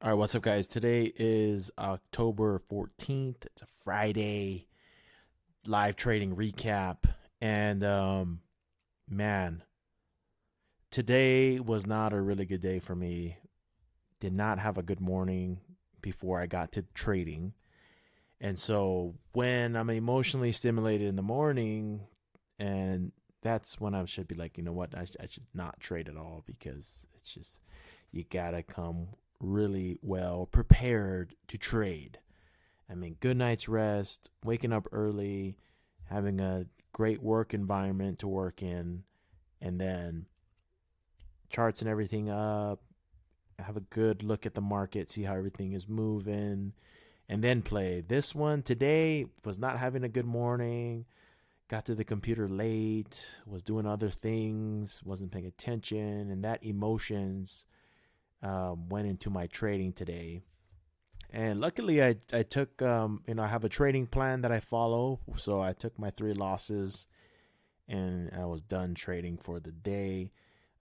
All right, what's up, guys? Today is October 14th. It's a Friday live trading recap. And man, today was not a really good day for me. Did not have a good morning before I got to trading. And so when I'm emotionally stimulated in the morning, and that's when I should be like, you know what, I should not trade at all because it's just, you got to come really well prepared to trade. I mean, good night's rest, waking up early, having a great work environment to work in, and then charts and everything up, have a good look at the market, see how everything is moving, and then play. This one today was not having a good morning. Got to the computer late, was doing other things, wasn't paying attention, and that emotions went into my trading today. And luckily, I took, I have a trading plan that I follow. So I took my three losses and I was done trading for the day.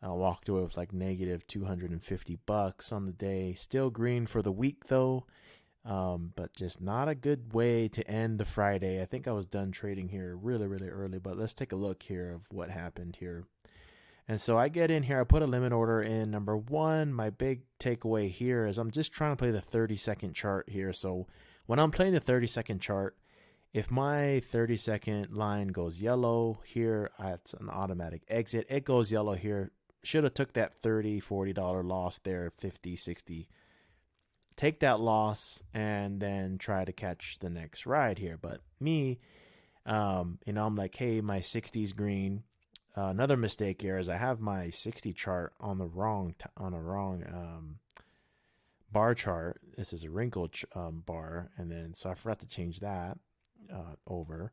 I walked away with like negative $250 on the day. Still green for the week though, but just not a good way to end the Friday. I think I was done trading here really, really early, but let's take a look here of what happened here. And so I get in here, I put a limit order in. Number one, my big takeaway here is I'm just trying to play the 30-second chart here. So when I'm playing the 30-second chart, if my 30-second line goes yellow here, it's an automatic exit. It goes yellow here. Should have took that $30, $40 loss there, 50, 60. Take that loss and then try to catch the next ride here. But me, I'm like, hey, my 60's green. Another mistake here is I have my 60 chart on the wrong bar chart. This is a wrinkled bar, and then so I forgot to change that over.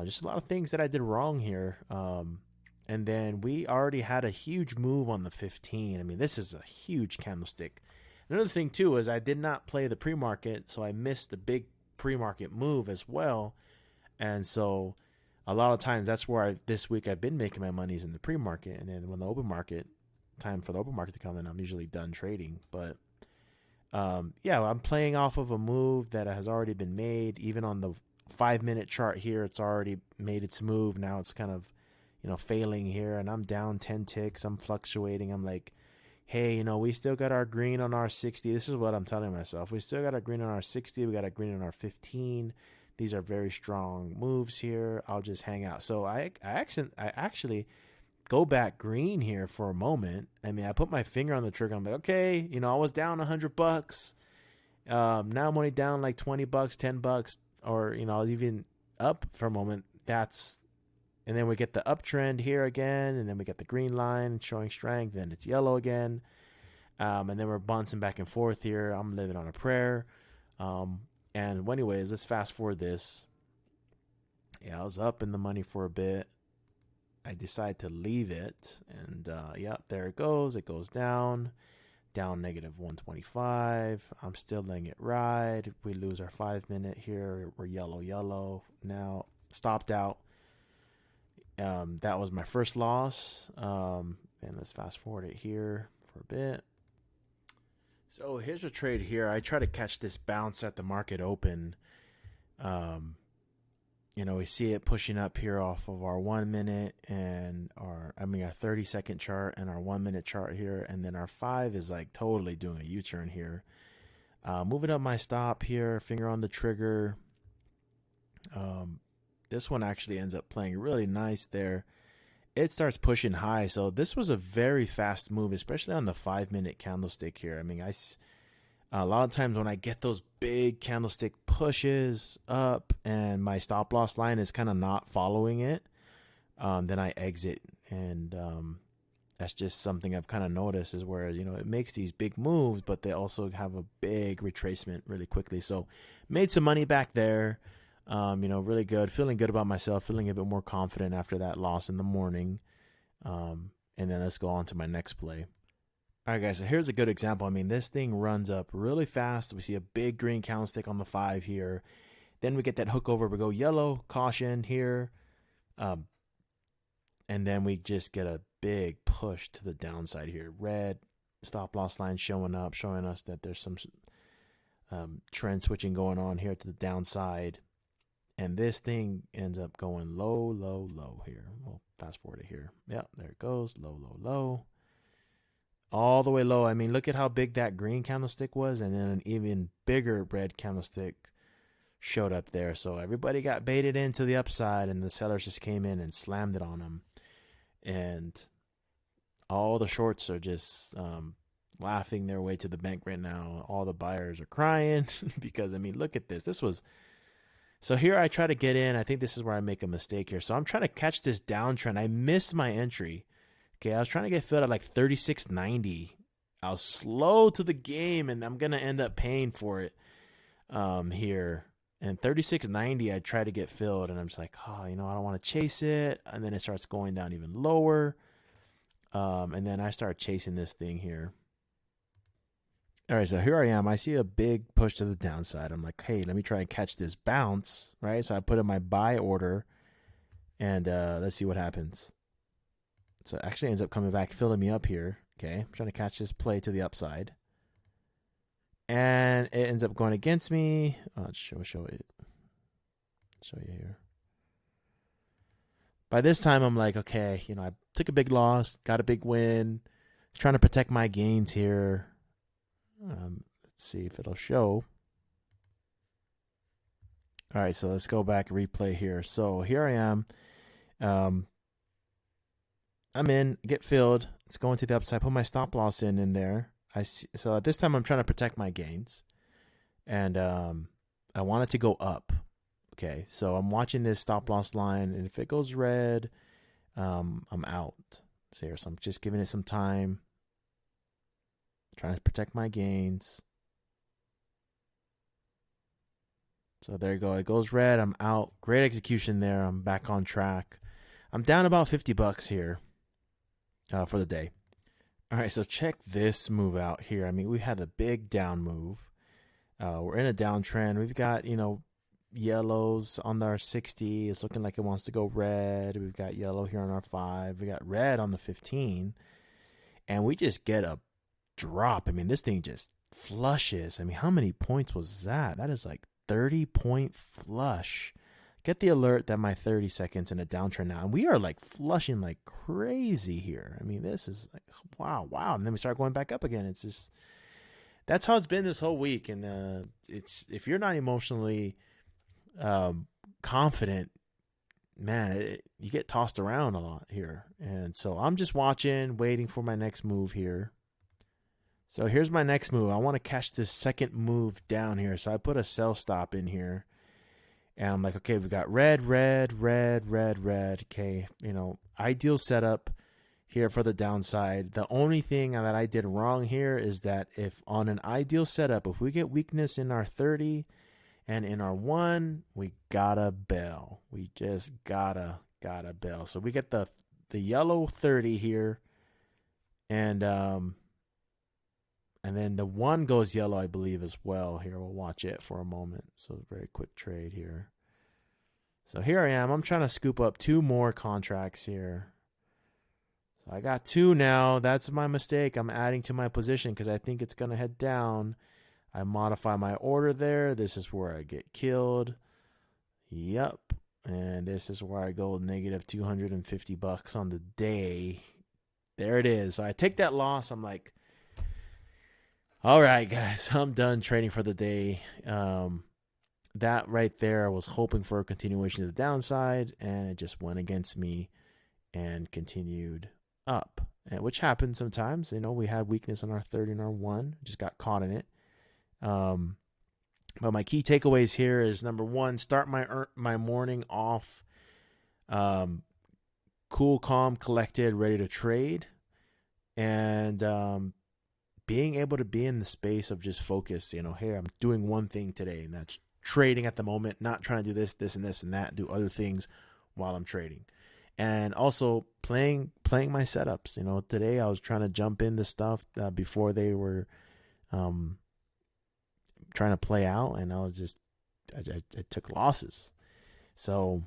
Just a lot of things that I did wrong here. And then we already had a huge move on the 15. I mean, this is a huge candlestick. Another thing too is I did not play the pre-market, so I missed the big pre-market move as well. And so a lot of times that's where this week I've been making my monies in the pre-market, and then when the open market time for the open market to come in, I'm usually done trading. But yeah, I'm playing off of a move that has already been made. Even on the 5-minute chart here, it's already made its move. Now it's kind of failing here, and I'm down 10 ticks. I'm fluctuating. I'm like, hey, we still got our green on our 60. This is what I'm telling myself. We still got our green on our 60. We got a green on our 15. These are very strong moves here. I'll just hang out. So I actually go back green here for a moment. I mean, I put my finger on the trigger. I'm like, okay, I was down $100. Now I'm only down like $20, $10, or even up for a moment. And then we get the uptrend here again, and then we get the green line showing strength, and it's yellow again. And then we're bouncing back and forth here. I'm living on a prayer. And anyways, let's fast forward this. Yeah, I was up in the money for a bit. I decide to leave it, and there it goes. It goes down negative 125. I'm still letting it ride. We lose our 5-minute here. We're yellow now. Stopped out. That was my first loss. And let's fast forward it here for a bit. So here's a trade here. I try to catch this bounce at the market open. We see it pushing up here off of our 1-minute and our 30-second chart and our 1-minute chart here. And then our 5 is like totally doing a U-turn here. Moving up my stop here, finger on the trigger. This one actually ends up playing really nice there. It starts pushing high. So this was a very fast move, especially on the 5-minute candlestick here. I mean, a lot of times when I get those big candlestick pushes up and my stop loss line is kind of not following it, then I exit. And that's just something I've kind of noticed is where, it makes these big moves, but they also have a big retracement really quickly. So made some money back there. Really good, feeling good about myself, feeling a bit more confident after that loss in the morning. And then let's go on to my next play. All right, guys, so here's a good example. I mean, this thing runs up really fast. We see a big green candlestick on the 5 here. Then we get that hook over. We go yellow, caution here. And then we just get a big push to the downside here. Red, stop loss line showing up, showing us that there's some trend switching going on here to the downside. And this thing ends up going low, low, low here. We'll fast forward it here. Yep, there it goes. Low, low, low. All the way low. I mean, look at how big that green candlestick was. And then an even bigger red candlestick showed up there. So everybody got baited into the upside, and the sellers just came in and slammed it on them. And all the shorts are just laughing their way to the bank right now. All the buyers are crying because, I mean, look at this. This was... So here I try to get in. I think this is where I make a mistake here. So I'm trying to catch this downtrend. I missed my entry. Okay, I was trying to get filled at like 36.90. I was slow to the game, and I'm going to end up paying for it here. And 36.90, I try to get filled, and I'm just like, oh, you know, I don't want to chase it. And then it starts going down even lower. And then I start chasing this thing here. All right, so here I am. I see a big push to the downside. I'm like, hey, let me try and catch this bounce, right? So I put in my buy order, and let's see what happens. So it actually ends up coming back, filling me up here. Okay, I'm trying to catch this play to the upside. And it ends up going against me. Oh, show you here. By this time, I'm like, okay, you know, I took a big loss, got a big win, trying to protect my gains here. Let's see if it'll show. All right, so let's go back and replay here. So here I am. I'm in, get filled. Let's go into the upside. Put my stop loss in there. So at this time, I'm trying to protect my gains, and I want it to go up. Okay, so I'm watching this stop loss line, and if it goes red, I'm out. So I'm just giving it some time. Trying to protect my gains. So there you go. It goes red. I'm out. Great execution there. I'm back on track. I'm down about $50 here for the day. All right, so check this move out here. I mean, we had a big down move. We're in a downtrend. We've got, you know, yellows on our 60. It's looking like it wants to go red. We've got yellow here on our 5. We got red on the 15. And we just get a drop. I mean, this thing just flushes. I mean, how many points was that? That is like 30-point flush. Get the alert that my 30 seconds in a downtrend now. And we are like flushing like crazy here. I mean, this is like, wow. And then we start going back up again. It's just, that's how it's been this whole week. And it's, if you're not emotionally confident, man, you get tossed around a lot here. And so I'm just watching, waiting for my next move here. So here's my next move. I want to catch this second move down here. So I put a sell stop in here. And I'm like, okay, we got red. Okay, you know, ideal setup here for the downside. The only thing that I did wrong here is that if on an ideal setup, if we get weakness in our 30 and in our 1, we gotta bail. We just gotta bail. So we get the yellow 30 here, and then the 1 goes yellow, I believe, as well. Here, we'll watch it for a moment. So very quick trade here. So here I am. I'm trying to scoop up 2 more contracts here. So I got 2 now. That's my mistake. I'm adding to my position because I think it's going to head down. I modify my order there. This is where I get killed. Yep. And this is where I go negative $250 on the day. There it is. So I take that loss. I'm like, all right, guys, I'm done trading for the day. That right there, I was hoping for a continuation to the downside, and it just went against me and continued up, which happens sometimes. You know, we had weakness on our 30 and our 1, just got caught in it. But my key takeaways here is, number 1, start my morning off cool, calm, collected, ready to trade, and being able to be in the space of just focus, you know, hey, I'm doing one thing today, and that's trading at the moment, not trying to do this and this and that, do other things while I'm trading. And also playing my setups. You know, today I was trying to jump into stuff before they were trying to play out, and I was just, I took losses. So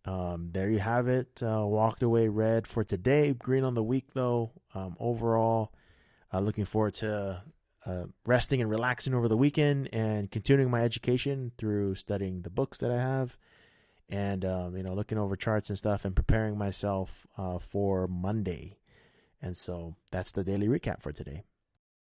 there you have it. Walked away red for today, green on the week though. Overall, Looking forward to resting and relaxing over the weekend and continuing my education through studying the books that I have and, looking over charts and stuff and preparing myself for Monday. And so that's the daily recap for today.